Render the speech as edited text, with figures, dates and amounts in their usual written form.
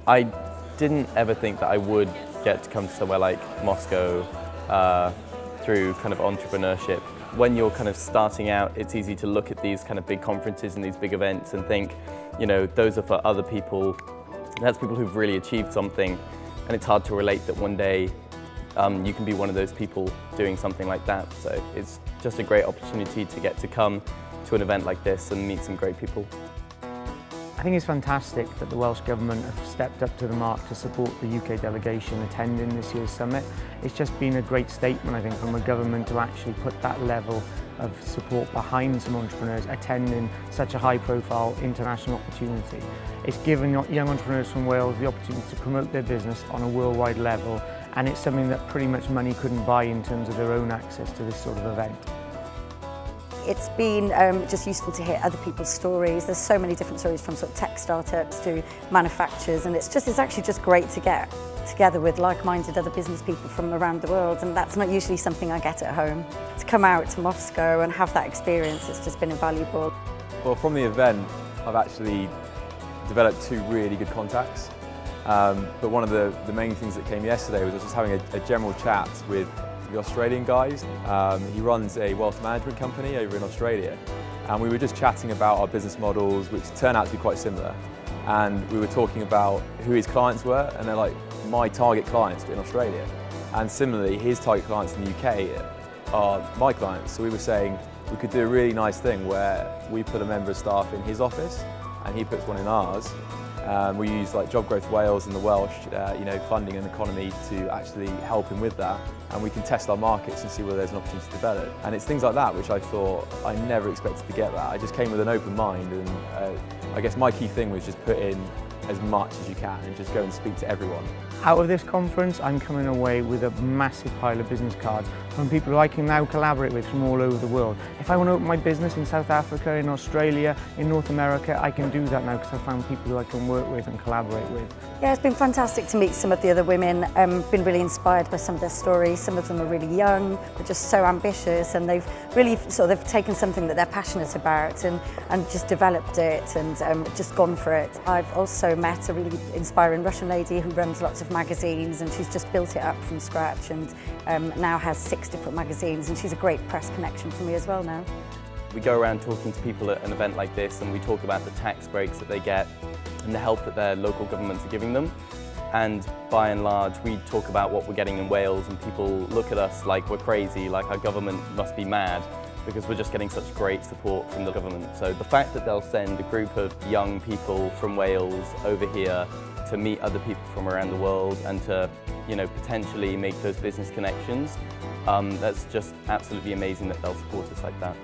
I didn't ever think that I would get to come to somewhere like Moscow through kind of entrepreneurship. When you're kind of starting out, it's easy to look at these kind of big conferences and these big events and think, you know, those are for other people. That's people who've really achieved something, and it's hard to relate that one day you can be one of those people doing something like that. So it's just a great opportunity to get to come to an event like this and meet some great people. I think it's fantastic that the Welsh Government have stepped up to the mark to support the UK delegation attending this year's summit. It's just been a great statement, I think, from a government to actually put that level of support behind some entrepreneurs attending such a high-profile international opportunity. It's given young entrepreneurs from Wales the opportunity to promote their business on a worldwide level, and it's something that pretty much money couldn't buy in terms of their own access to this sort of event. It's been just useful to hear other people's stories. There's so many different stories, from sort of tech startups to manufacturers, and it's actually just great to get together with like-minded other business people from around the world, and that's not usually something I get at home. To come out to Moscow and have that experience, it's just been invaluable. Well, from the event, I've actually developed 2 really good contacts. But one of the main things that came yesterday was just having a general chat with the Australian guys. He runs a wealth management company over in Australia, and we were just chatting about our business models, which turned out to be quite similar. And we were talking about who his clients were, and they're like my target clients in Australia. And similarly, his target clients in the UK are my clients. So we were saying we could do a really nice thing where we put a member of staff in his office and he puts one in ours. We use like Job Growth Wales and the Welsh, funding and economy to actually help him with that, and we can test our markets and see whether there's an opportunity to develop. And it's things like that which I thought I never expected to get that. I just came with an open mind, and I guess my key thing was just put in as much as you can and just go and speak to everyone. Out of this conference, I'm coming away with a massive pile of business cards from people who I can now collaborate with from all over the world. If I want to open my business in South Africa, in Australia, in North America, I can do that now because I've found people who I can work with and collaborate with. Yeah, it's been fantastic to meet some of the other women. Been really inspired by some of their stories. Some of them are really young, but just so ambitious, and they've really they've taken something that they're passionate about and just developed it and just gone for it. I've also met a really inspiring Russian lady who runs lots of magazines, and she's just built it up from scratch, and now has 6 different magazines, and she's a great press connection for me as well now. We go around talking to people at an event like this, and we talk about the tax breaks that they get and the help that their local governments are giving them. And by and large, we talk about what we're getting in Wales, and people look at us like we're crazy, like our government must be mad, because we're just getting such great support from the government. So the fact that they'll send a group of young people from Wales over here to meet other people from around the world and to, potentially make those business connections, that's just absolutely amazing that they'll support us like that.